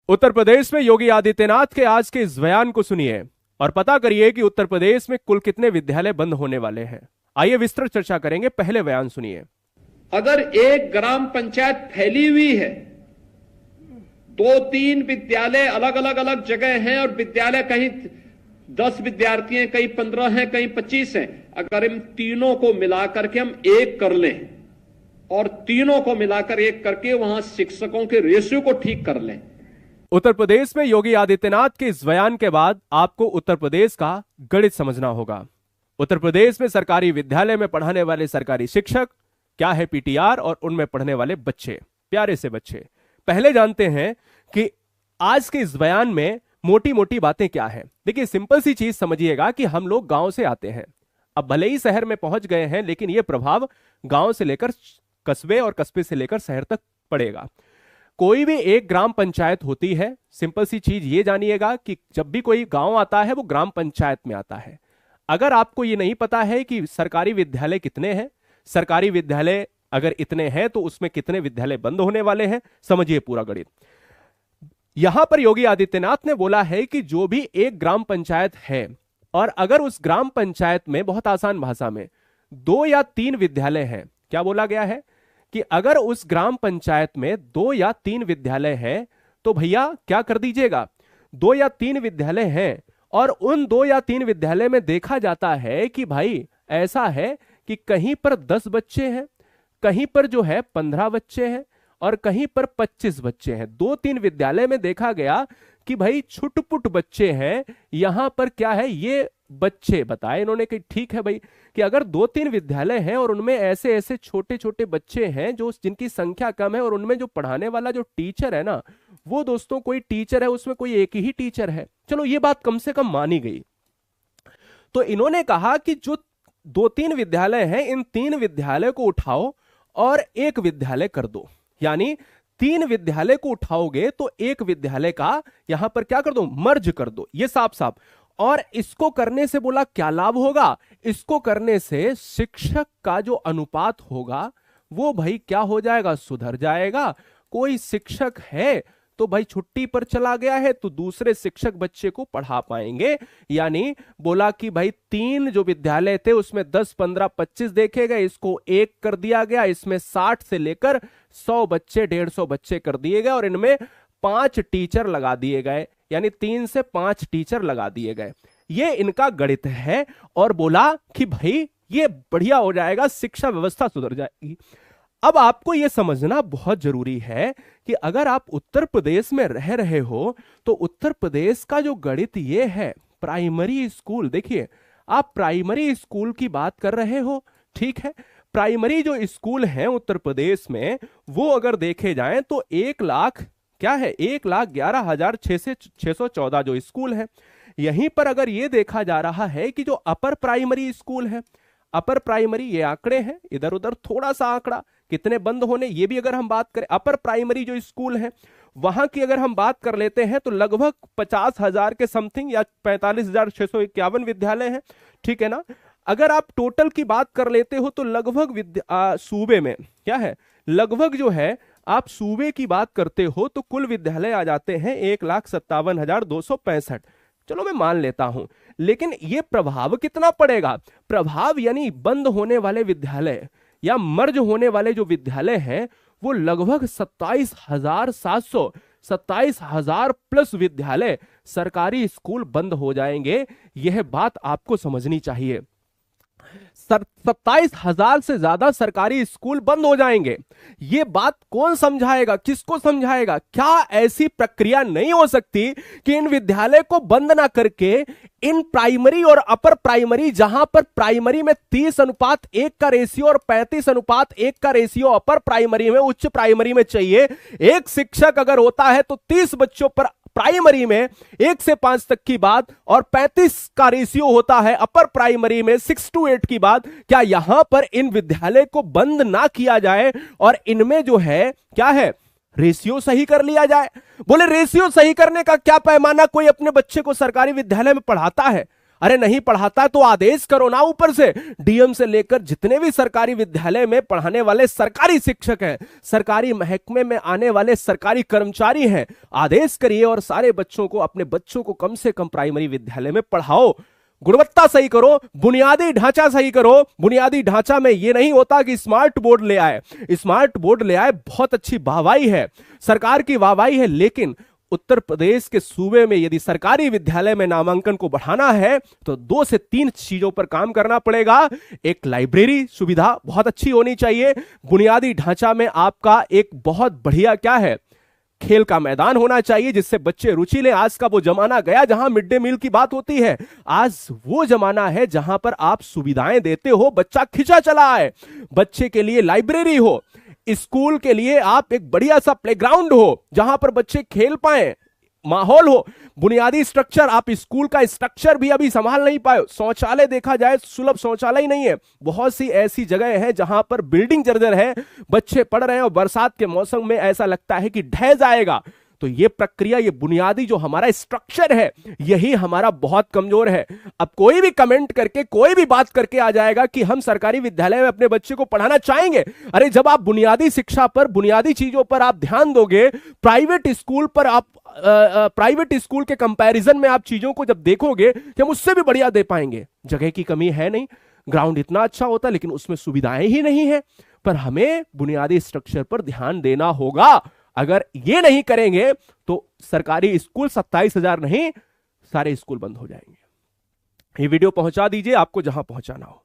उत्तर प्रदेश में योगी आदित्यनाथ के आज के इस बयान को सुनिए और पता करिए कि उत्तर प्रदेश में कुल कितने विद्यालय बंद होने वाले हैं। आइए विस्तृत चर्चा करेंगे। पहले बयान सुनिए। अगर एक ग्राम पंचायत फैली हुई है, 2-3 विद्यालय अलग जगह हैं और विद्यालय कहीं 10 विद्यार्थी हैं, कहीं 15 हैं, कहीं 25 हैं, अगर इन तीनों को मिलाकर के हम एक कर लें और तीनों को मिलाकर एक करके वहां शिक्षकों के रेशियो को ठीक कर लें। उत्तर प्रदेश में योगी आदित्यनाथ के इस बयान के बाद आपको उत्तर प्रदेश का गणित समझना होगा। उत्तर प्रदेश में सरकारी विद्यालय में पढ़ाने वाले सरकारी शिक्षक क्या है, पीटीआर, और उनमें पढ़ने वाले बच्चे, प्यारे से बच्चे। पहले जानते हैं कि आज के इस बयान में मोटी मोटी बातें क्या है। देखिए, सिंपल सी चीज समझिएगा कि हम लोग गांव से आते हैं, अब भले ही शहर में पहुंच गए हैं, लेकिन यह प्रभाव गांव से लेकर कस्बे और कस्बे से लेकर शहर तक पड़ेगा। कोई भी एक ग्राम पंचायत होती है। सिंपल सी चीज ये जानिएगा कि जब भी कोई गांव आता है वो ग्राम पंचायत में आता है। अगर आपको ये नहीं पता है कि सरकारी विद्यालय कितने हैं, सरकारी विद्यालय अगर इतने हैं तो उसमें कितने विद्यालय बंद होने वाले हैं, समझिए पूरा गणित। यहां पर योगी आदित्यनाथ ने बोला है कि जो भी एक ग्राम पंचायत है और अगर उस ग्राम पंचायत में, बहुत आसान भाषा में, 2 या 3 विद्यालय हैं। क्या बोला गया है कि अगर उस ग्राम पंचायत में 2 या 3 विद्यालय हैं तो भैया क्या कर दीजिएगा, 2 या 3 विद्यालय हैं और उन 2 या 3 विद्यालय में देखा जाता है कि भाई ऐसा है कि कहीं पर 10 बच्चे हैं, कहीं पर जो है 15 बच्चे हैं और कहीं पर 25 बच्चे हैं। 2-3 विद्यालय में देखा गया कि भाई छुटपुट बच्चे हैं। यहां पर क्या है, ये बच्चे बताए इन्होंने कि ठीक है भाई कि अगर 2-3 विद्यालय हैं और उनमें ऐसे ऐसे छोटे छोटे बच्चे हैं जो जिनकी संख्या कम है और उनमें जो पढ़ाने वाला जो टीचर है ना, वो दोस्तों कोई टीचर है, उसमें कोई एक ही टीचर है। चलो ये बात कम से कम मानी गई। तो इन्होंने कहा कि जो 2-3 विद्यालय हैं, इन 3 विद्यालय को उठाओ और एक विद्यालय कर दो। यानी 3 विद्यालय को उठाओगे तो एक विद्यालय का यहां पर क्या कर दो, मर्ज कर दो। ये साफ साफ। और इसको करने से बोला क्या लाभ होगा, इसको करने से शिक्षक का जो अनुपात होगा वो भाई क्या हो जाएगा, सुधर जाएगा। कोई शिक्षक है तो भाई छुट्टी पर चला गया है तो दूसरे शिक्षक बच्चे को पढ़ा पाएंगे। यानी बोला कि भाई 3 जो विद्यालय थे उसमें 10, 15, 25 देखे गए, इसको 1 कर दिया गया। इसमें 60 से लेकर 100 बच्चे, 150 बच्चे कर दिए गए और इनमें 5 टीचर लगा दिए गए। यानी 3 से 5 टीचर लगा दिए गए। ये इनका गणित है और बोला कि भाई ये बढ़िया हो जाएगा, शिक्षा व्यवस्था सुधर जाएगी। अब आपको यह समझना बहुत जरूरी है कि अगर आप उत्तर प्रदेश में रह रहे हो तो उत्तर प्रदेश का जो गणित ये है, प्राइमरी स्कूल, देखिए आप प्राइमरी स्कूल की बात कर रहे हो, ठीक है। प्राइमरी जो स्कूल हैं उत्तर प्रदेश में वो अगर देखे जाएं तो 1 लाख क्या है, 1,11,614 जो स्कूल है। यहीं पर अगर ये देखा जा रहा है कि जो अपर प्राइमरी स्कूल है, अपर प्राइमरी ये आंकड़े हैं, इधर उधर थोड़ा सा आंकड़ा, कितने बंद होने ये भी अगर हम बात करें, अपर प्राइमरी जो स्कूल है वहां की अगर हम बात कर लेते हैं तो लगभग 50,000 के समथिंग या 45,651 विद्यालय हैं, ठीक है ना। अगर आप टोटल की बात कर लेते हो तो लगभग सूबे में क्या है, लगभग जो है आप सूबे की बात करते हो तो कुल विद्यालय आ जाते हैं 1,57,265। चलो मैं मान लेता हूं, लेकिन ये प्रभाव कितना पड़ेगा, प्रभाव यानी बंद होने वाले विद्यालय या मर्ज होने वाले जो विद्यालय हैं वो लगभग 27,700, 27,000 प्लस विद्यालय सरकारी स्कूल बंद हो जाएंगे। यह बात आपको समझनी चाहिए। 27,000 से ज्यादा सरकारी स्कूल बंद हो जाएंगे। यह बात कौन समझाएगा, किसको समझाएगा? क्या ऐसी प्रक्रिया नहीं हो सकती कि इन विद्यालय को बंद ना करके इन प्राइमरी और अपर प्राइमरी, जहां पर प्राइमरी में 30:1 का रेशियो और 35:1 का रेशियो अपर प्राइमरी में, उच्च प्राइमरी में चाहिए, एक शिक्षक अगर होता है तो 30 बच्चों पर प्राइमरी में 1 से 5 तक की बात और 35 का रेशियो होता है अपर प्राइमरी में 6 to 8 की बात। क्या यहां पर इन विद्यालय को बंद ना किया जाए और इनमें जो है क्या है, रेशियो सही कर लिया जाए? बोले रेशियो सही करने का क्या पैमाना, कोई अपने बच्चे को सरकारी विद्यालय में पढ़ाता है? अरे नहीं पढ़ाता तो आदेश करो ना ऊपर से। डीएम से लेकर जितने भी सरकारी विद्यालय में पढ़ाने वाले सरकारी शिक्षक हैं, सरकारी महकमे में आने वाले सरकारी कर्मचारी हैं, आदेश करिए और सारे बच्चों को, अपने बच्चों को कम से कम प्राइमरी विद्यालय में पढ़ाओ। गुणवत्ता सही करो, बुनियादी ढांचा सही करो। बुनियादी ढांचा में यह नहीं होता कि स्मार्ट बोर्ड ले आए, स्मार्ट बोर्ड ले आए, बहुत अच्छी वाहवाही है, सरकार की वाहवाही है, लेकिन उत्तर प्रदेश के सूबे में यदि सरकारी विद्यालय में नामांकन को बढ़ाना है तो 2 से 3 चीजों पर काम करना पड़ेगा। एक, लाइब्रेरी सुविधा बहुत अच्छी होनी चाहिए। बुनियादी ढांचा में आपका एक बहुत बढ़िया क्या है, खेल का मैदान होना चाहिए जिससे बच्चे रुचि लें। आज का वो जमाना गया जहां मिड डे मील की बात होती है, आज वो जमाना है जहां पर आप सुविधाएं देते हो, बच्चा खिंचा चला है। बच्चे के लिए लाइब्रेरी हो, स्कूल के लिए आप एक बढ़िया सा प्लेग्राउंड हो जहां पर बच्चे खेल पाए, माहौल हो, बुनियादी स्ट्रक्चर। आप स्कूल का स्ट्रक्चर भी अभी संभाल नहीं पाए। शौचालय देखा जाए, सुलभ शौचालय ही नहीं है। बहुत सी ऐसी जगह है जहां पर बिल्डिंग जर्जर है, बच्चे पढ़ रहे हैं और बरसात के मौसम में ऐसा लगता है कि ढह जाएगा। तो ये प्रक्रिया, ये बुनियादी जो हमारा स्ट्रक्चर है, यही हमारा बहुत कमजोर है। अब कोई भी कमेंट करके, कोई भी बात करके आ जाएगा कि हम सरकारी विद्यालय में अपने बच्चे को पढ़ाना चाहेंगे। अरे जब आप बुनियादी शिक्षा पर, बुनियादी चीजों पर आप ध्यान दोगे, प्राइवेट स्कूल पर आप, प्राइवेट स्कूल के कंपैरिजन में आप चीजों को जब देखोगे कि हम उससे भी बढ़िया दे पाएंगे। जगह की कमी है नहीं, ग्राउंड इतना अच्छा होता लेकिन उसमें सुविधाएं ही नहीं है। पर हमें बुनियादी स्ट्रक्चर पर ध्यान देना होगा। अगर ये नहीं करेंगे तो सरकारी स्कूल 27,000 नहीं, सारे स्कूल बंद हो जाएंगे। ये वीडियो पहुंचा दीजिए आपको जहां पहुंचाना हो।